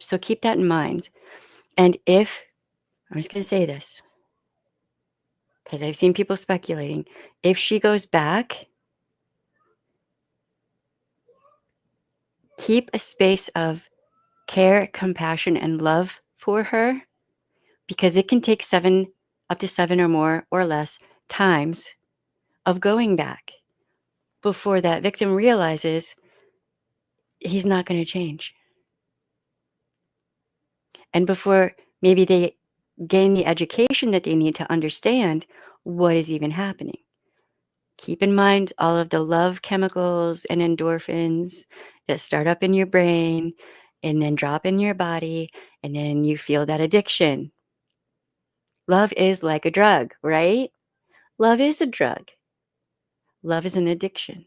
Speaker 1: So keep that in mind. And if I'm just going to say this because I've seen people speculating, if she goes back, keep a space of care, compassion, and love for her because it can take up to seven or more or less times of going back before that victim realizes he's not going to change. And before maybe they gain the education that they need to understand what is even happening. Keep in mind all of the love chemicals and endorphins that start up in your brain and then drop in your body, and then you feel that addiction. Love is like a drug, right? Love is a drug. Love is an addiction.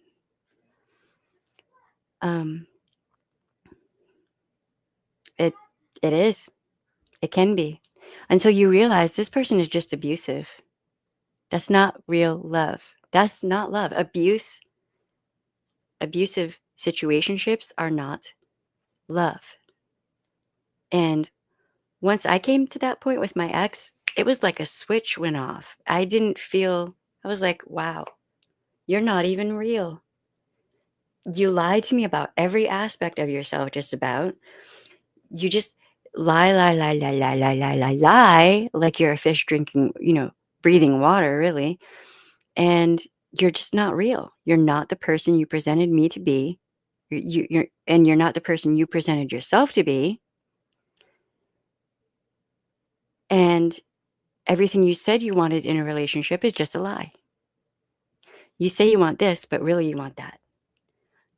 Speaker 1: Um, it it is. It can be. Until you realize this person is just abusive. That's not real love. That's not love. Abusive situationships are not love. And once I came to that point with my ex, it was like a switch went off. I was like, wow, you're not even real. You lied to me about every aspect of yourself, just about. You just lie, lie, lie, lie, lie, lie, lie, lie, lie, like you're a fish drinking, breathing water, really. And you're just not real. You're not the person you presented me to be. You're not the person you presented yourself to be. And everything you said you wanted in a relationship is just a lie. You say you want this, but really you want that.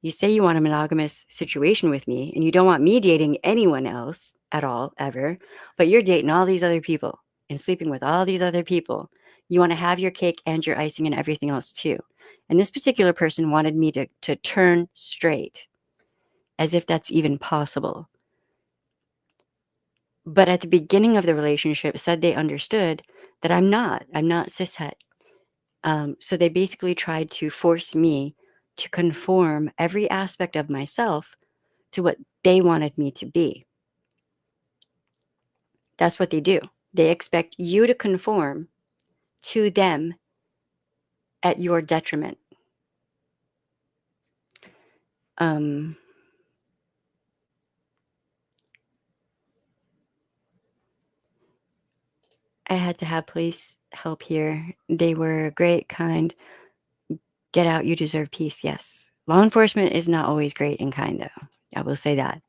Speaker 1: You say you want a monogamous situation with me, and you don't want me dating anyone else at all, ever, but you're dating all these other people and sleeping with all these other people. You want to have your cake and your icing and everything else too. And this particular person wanted me to turn straight, as if that's even possible. But at the beginning of the relationship said they understood that I'm not cishet. So they basically tried to force me to conform every aspect of myself to what they wanted me to be. That's what they do. They expect you to conform to them at your detriment. I had to have police help here. They were great, kind. Get out, you deserve peace. Yes. Law enforcement is not always great and kind, though. I will say that.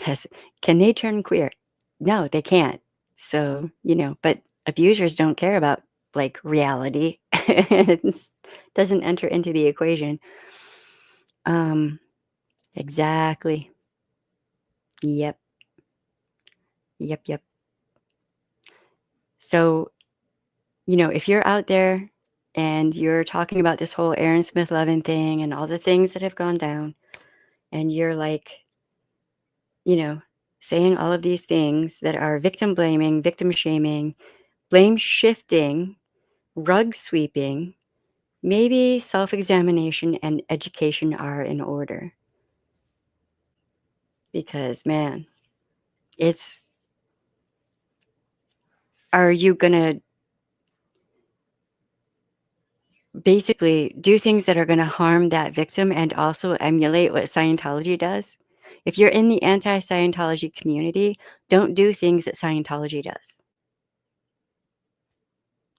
Speaker 1: Yes. Can they turn queer? No, they can't. So, but abusers don't care about like reality. It doesn't enter into the equation. Exactly. Yep. Yep. Yep. So, if you're out there and you're talking about this whole Aaron Smith Levin thing and all the things that have gone down, and you're like, saying all of these things that are victim blaming, victim shaming, blame shifting, rug sweeping, maybe self examination and education are in order. Because, man, are you going to basically do things that are going to harm that victim and also emulate what Scientology does? If you're in the anti Scientology community, don't do things that Scientology does.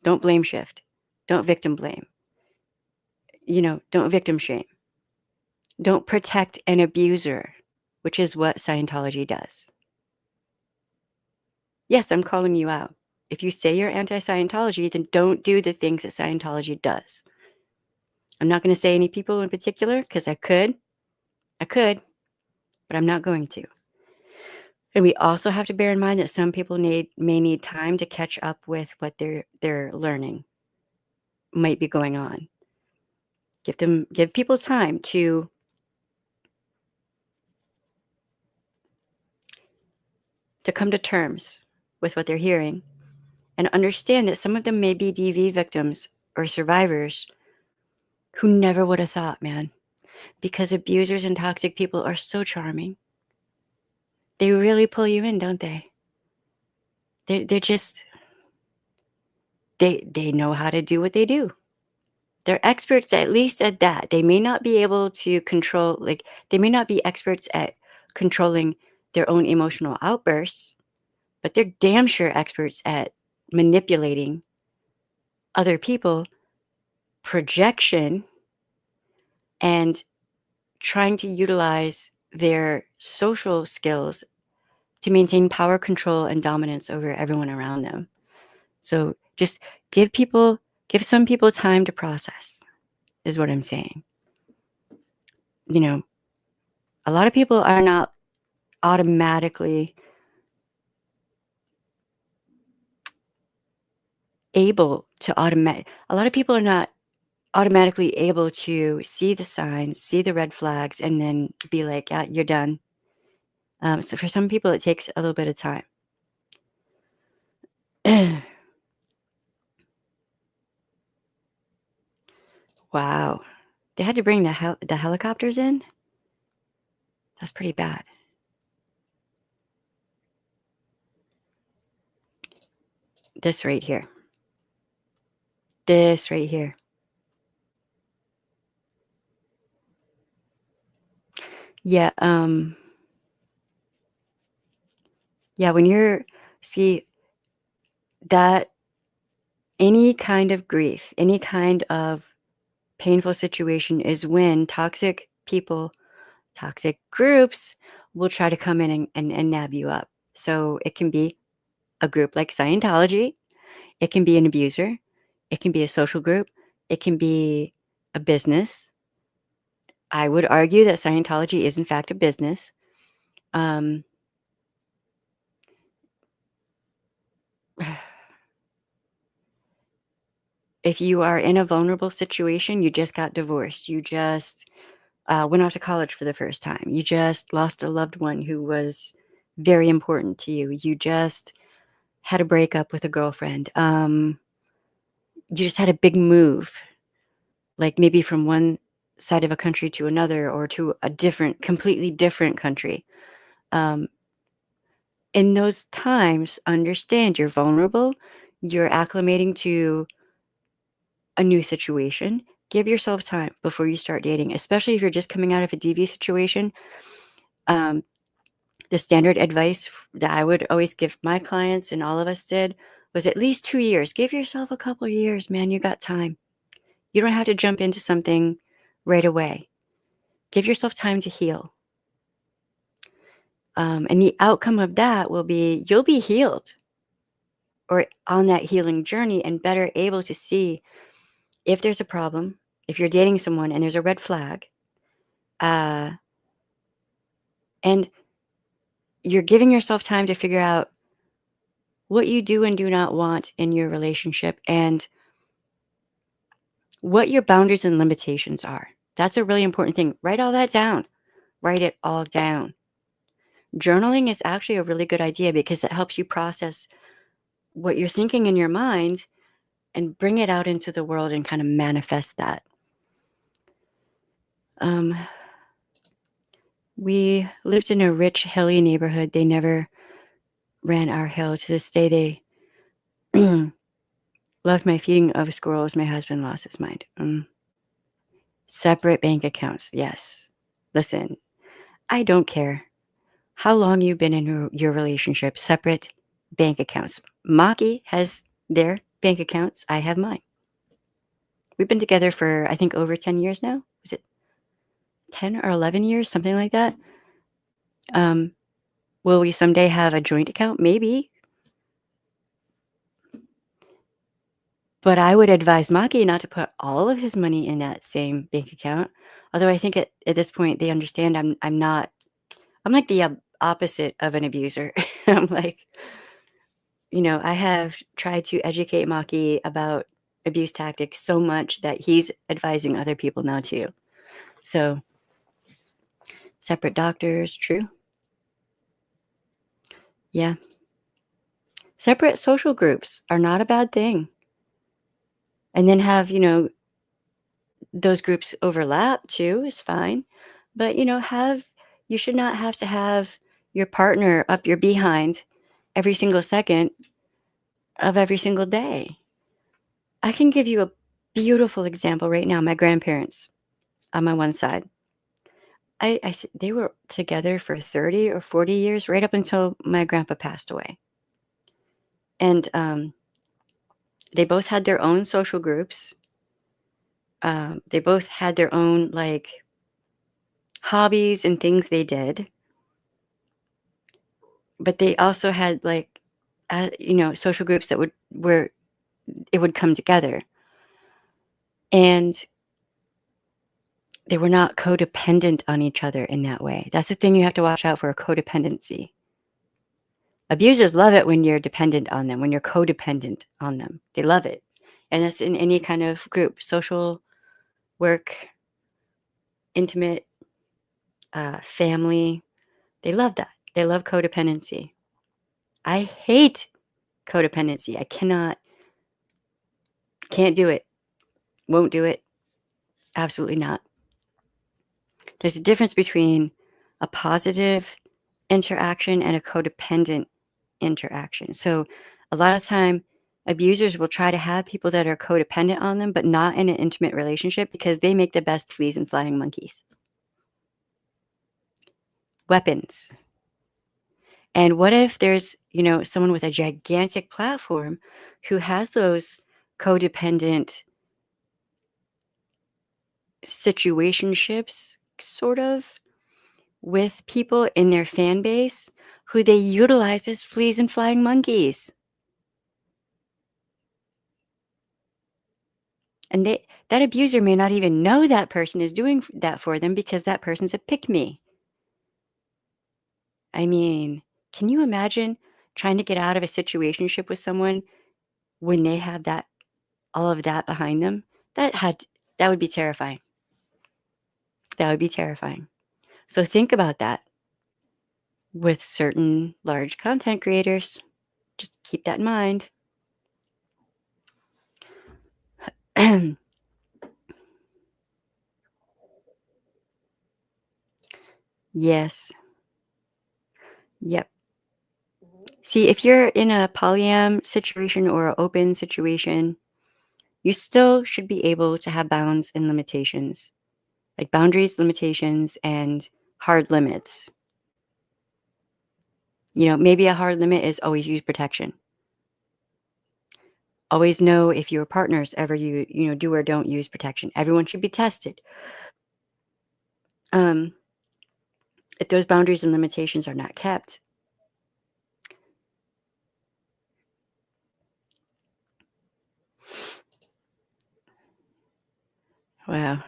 Speaker 1: Don't blame shift. Don't victim blame. Don't victim shame. Don't protect an abuser, which is what Scientology does. Yes, I'm calling you out. If you say you're anti Scientology, then don't do the things that Scientology does. I'm not going to say any people in particular because I could, but I'm not going to. And we also have to bear in mind that some people may need time to catch up with what they're learning might be going on. Give people time to come to terms with what they're hearing and understand that some of them may be DV victims or survivors who never would have thought, man, because abusers and toxic people are so charming. They really pull you in, don't they? They're just, they know how to do what they do. They're experts at least at that. They may not be able to control, they may not be experts at controlling their own emotional outbursts, but they're damn sure experts at manipulating other people, projection, and trying to utilize their social skills to maintain power, control, and dominance over everyone around them. So just give some people time to process, is what I'm saying. A lot of people are not automatically able to a lot of people are not automatically able to see the signs, see the red flags, and then be like, yeah, you're done. So for some people, it takes a little bit of time. Wow. They had to bring the helicopters in? That's pretty bad. This right here. This right here. Yeah, when see, that any kind of grief, any kind of painful situation is when toxic people, toxic groups will try to come in and nab you up. So it can be a group like Scientology. It can be an abuser. It can be a social group. It can be a business. I would argue that Scientology is in fact a business. If you are in a vulnerable situation, you just got divorced, you just went off to college for the first time, you just lost a loved one who was very important to you, you just had a breakup with a girlfriend, you just had a big move, like maybe from one side of a country to another or to a completely different country. In those times, understand you're vulnerable, you're acclimating to a new situation. Give yourself time before you start dating, especially if you're just coming out of a DV situation. The standard advice that I would always give my clients and all of us did was at least 2 years. Give yourself a couple years, man. You got time. You don't have to jump into something right away. Give yourself time to heal. And the outcome of that will be you'll be healed or on that healing journey and better able to see if there's a problem, if you're dating someone and there's a red flag, and you're giving yourself time to figure out what you do and do not want in your relationship and what your boundaries and limitations are. That's a really important thing. Write all that down. Write it all down. Journaling is actually a really good idea because it helps you process what you're thinking in your mind and bring it out into the world and kind of manifest that. We lived in a rich, hilly neighborhood. They never ran our hill. To this day, they loved my feeding of squirrels. My husband lost his mind. Separate bank accounts. Yes. Listen, I don't care how long you've been in your relationship. Separate bank accounts. Maki has their bank accounts. I have mine. We've been together for, I think, over 10 years now. Was it 10 or 11 years? Something like that. Will we someday have a joint account? Maybe. But I would advise Maki not to put all of his money in that same bank account. Although I think at this point they understand I'm like the opposite of an abuser. I'm like, I have tried to educate Maki about abuse tactics so much that he's advising other people now too. So separate doctors, true. Yeah. Separate social groups are not a bad thing. And then have, those groups overlap too is fine. But, you should not have to have your partner up your behind every single second of every single day. I can give you a beautiful example right now. My grandparents on my one side, they were together for 30 or 40 years, right up until my grandpa passed away. And they both had their own social groups. They both had their own hobbies and things they did. But they also had social groups that where it would come together. And they were not codependent on each other in that way. That's the thing you have to watch out for, codependency. Abusers love it when you're dependent on them, when you're codependent on them. They love it. And that's in any kind of group, social, work, intimate, family. They love that. They love codependency. I hate codependency. I can't do it. Won't do it. Absolutely not. There's a difference between a positive interaction and a codependent interaction. So a lot of time abusers will try to have people that are codependent on them, but not in an intimate relationship because they make the best fleas and flying monkeys. Weapons. And what if there's, someone with a gigantic platform who has those codependent situationships, sort of, with people in their fan base who they utilize as fleas and flying monkeys. And that abuser may not even know that person is doing that for them because that person's a pick-me. I mean, can you imagine trying to get out of a situationship with someone when they have all of that behind them? That would be terrifying. That would be terrifying. So think about that with certain large content creators. Just keep that in mind. Yes. Yep. See, if you're in a polyam situation or an open situation, you still should be able to have bounds and limitations, like boundaries, limitations, and hard limits. Maybe a hard limit is always use protection. Always know if your partners ever do or don't use protection. Everyone should be tested. If those boundaries and limitations are not kept, wow.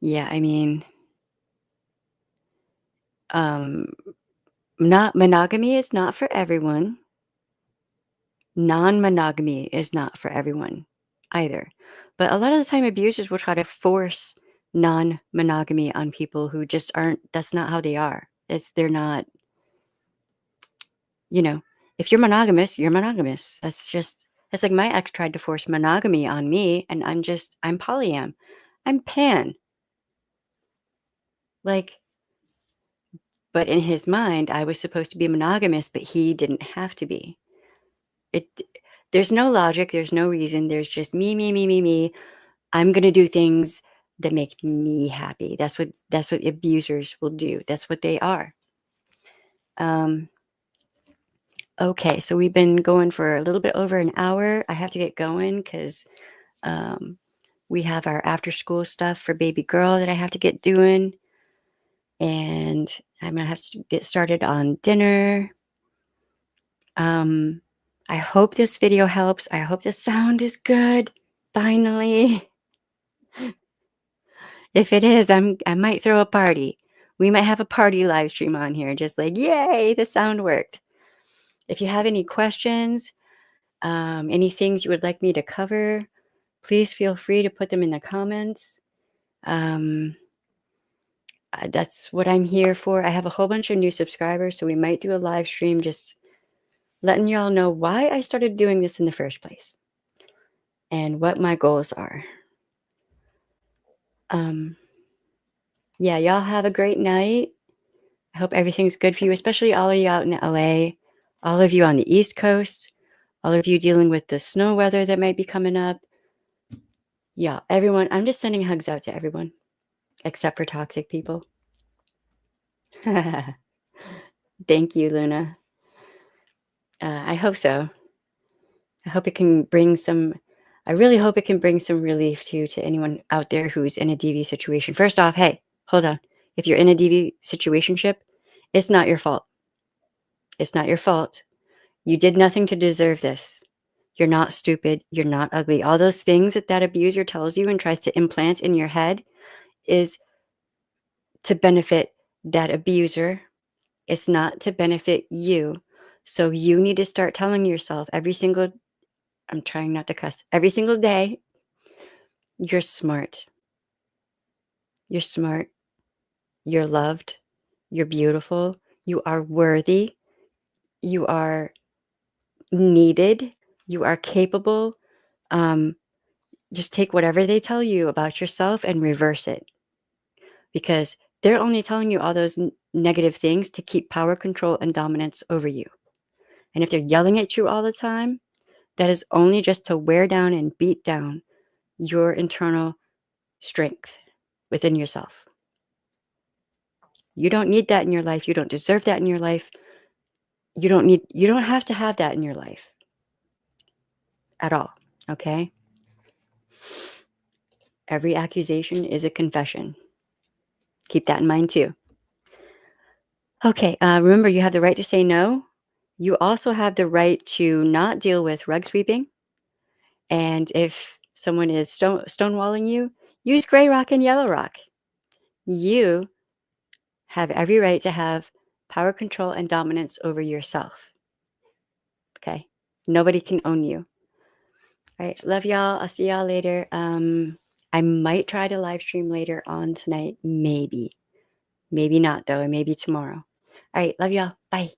Speaker 1: Yeah, I mean, not monogamy is not for everyone. Non-monogamy is not for everyone either. But a lot of the time, abusers will try to force non-monogamy on people who just aren't. That's not how they are. They're not. If you're monogamous, you're monogamous. It's like my ex tried to force monogamy on me, and I'm polyam. I'm pan. Like, but in his mind, I was supposed to be monogamous, but he didn't have to be. There's no logic. There's no reason. There's just me, me, me, me, me. I'm going to do things that make me happy. That's what abusers will do. That's what they are. Okay, so we've been going for a little bit over an hour. I have to get going because we have our after school stuff for baby girl that I have to get doing. And I'm going to have to get started on dinner. I hope this video helps. I hope the sound is good. Finally. If it is, I might throw a party. We might have a party live stream on here, just like, yay, the sound worked. If you have any questions, any things you would like me to cover, please feel free to put them in the comments. That's what I'm here for. I have a whole bunch of new subscribers, so we might do a live stream just letting y'all know why I started doing this in the first place and what my goals are. Yeah, y'all have a great night. I hope everything's good for you, especially all of you out in LA, all of you on the East Coast, all of you dealing with the snow weather that might be coming up. Yeah, everyone, I'm just sending hugs out to everyone, except for toxic people. Thank you, Luna. I hope so. I hope it can bring I really hope it can bring some relief to anyone out there who's in a DV situation. First off, hey, hold on. If you're in a DV situationship, it's not your fault. It's not your fault. You did nothing to deserve this. You're not stupid. You're not ugly. All those things that abuser tells you and tries to implant in your head is to benefit that abuser. It's not to benefit you. So you need to start telling yourself I'm trying not to cuss, every single day, you're smart. You're smart. You're loved. You're beautiful. You are worthy. You are needed. You are capable. Just take whatever they tell you about yourself and reverse it, because they're only telling you all those negative things to keep power, control, and dominance over you. And if they're yelling at you all the time, that is only just to wear down and beat down your internal strength within yourself. You don't need that in your life. You don't deserve that in your life. You don't have to have that in your life at all. Okay? Every accusation is a confession. Keep that in mind too. Okay, remember, you have the right to say no. You also have the right to not deal with rug sweeping. And if someone is stonewalling you, use gray rock and yellow rock. You have every right to have power, control, and dominance over yourself. Okay? Nobody can own you. All right, love y'all. I'll see y'all later. I might try to live stream later on tonight. Maybe. Maybe not, though. Maybe tomorrow. All right, love y'all. Bye.